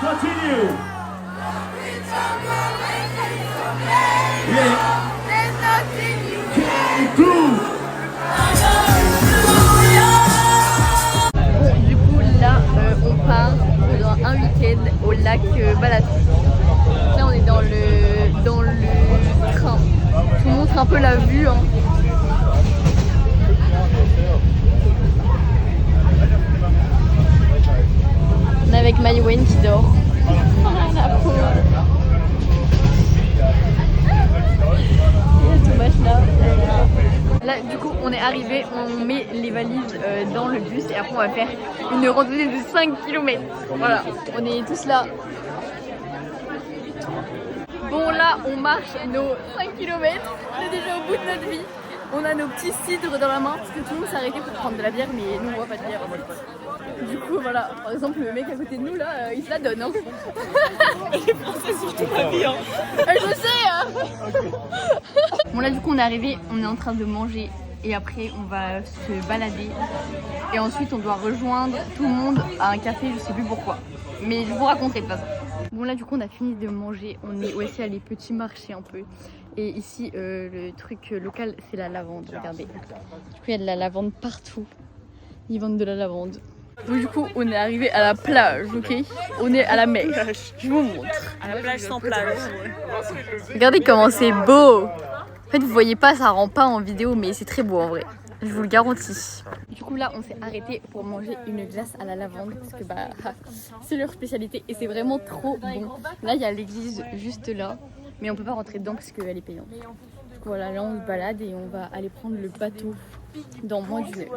Continue. Yeah. Groove. Bon, du coup là on part dans un week-end au lac Balaton. Là on est dans le train. Je vous montre un peu la vue. Hein. On est avec Maïwen qui dort. La pauvre. Il y a Thomas là. Là, du coup, on est arrivé, on met les valises dans le bus et après on va faire une randonnée de 5 km. Voilà, on est tous là. Bon, là, on marche nos 5 km. On est déjà au bout de notre vie. On a nos petits cidres dans la main parce que tout le monde s'est arrêté pour prendre de la bière, mais nous on voit pas de bière. Du coup, voilà, par exemple, le mec à côté de nous là, il se la donne. Hein. Elle est française sur toute la vie. Hein. Je sais hein. Bon là du coup on est arrivé, on est en train de manger et après on va se balader et ensuite on doit rejoindre tout le monde à un café, je sais plus pourquoi, mais je vous raconterai de toute façon. Bon là du coup on a fini de manger, on est aussi allé petit marché un peu et ici le truc local c'est la lavande, regardez. Du coup il y a de la lavande partout, ils vendent de la lavande. Donc du coup on est arrivé à la plage, ok? On est à la mer, je vous montre. À la plage sans plage. Regardez comment c'est beau. En fait vous voyez pas, ça rend pas en vidéo mais c'est très beau en vrai. Je vous le garantis. Du coup là on s'est arrêté pour manger une glace à la lavande parce que bah c'est leur spécialité et c'est vraiment trop bon. Là il y a l'église juste là mais on peut pas rentrer dedans parce qu'elle est payante. Du coup voilà, là on se balade et on va aller prendre le bateau dans moins d'une heure.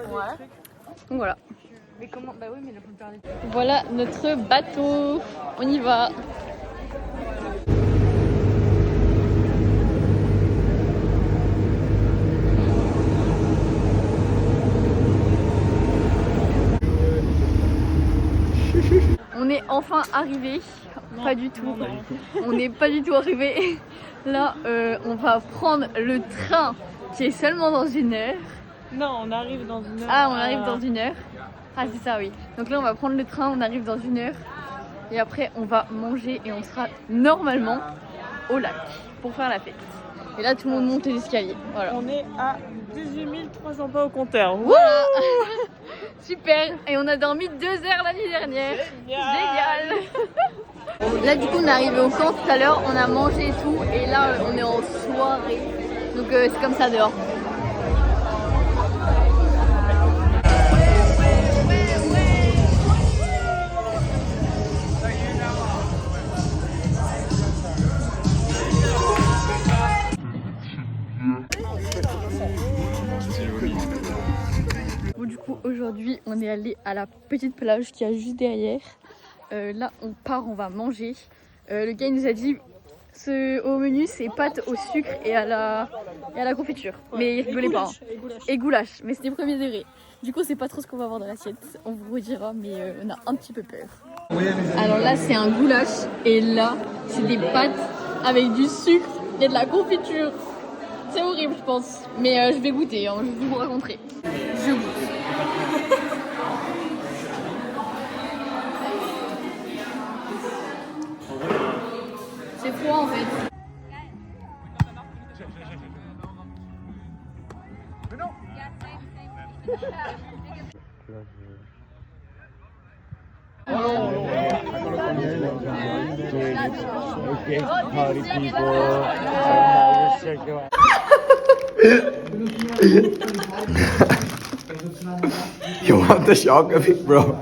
Donc voilà. Mais comment? Bah oui, mais la plupart des... Voilà notre bateau. On y va. On est enfin arrivé. Pas du tout. On n'est pas du tout arrivé. Là, on va prendre le train qui est seulement dans une heure. Non, on arrive dans une heure. Ah, on arrive dans une heure. Ah, c'est ça, oui. Donc là, on va prendre le train, on arrive dans une heure. Et après, on va manger et on sera normalement au lac pour faire la fête. Et là, tout le monde monte les escaliers. Voilà. On est à 18 300 pas au compteur. Voilà. Super. Et on a dormi 2 heures la nuit dernière. Génial. Là, du coup, on est arrivé au camp tout à l'heure. On a mangé et tout. Et là, on est en soirée. Donc, c'est comme ça dehors. Bon, du coup aujourd'hui on est allé à la petite plage qui est juste derrière. Là on part, on va manger. Le gars il nous a dit au menu c'est pâtes au sucre et à la confiture. Mais il rigolait pas. Hein. Et goulash, mais c'était premier degré. Du coup c'est pas trop ce qu'on va avoir dans l'assiette. On vous redira mais on a un petit peu peur. Alors là c'est un goulash et là c'est des pâtes avec du sucre et de la confiture. C'est horrible je pense, mais je vais goûter, hein, je vous raconterai. Je goûte. C'est froid en fait. Okay, party people. You want the shock of it, bro?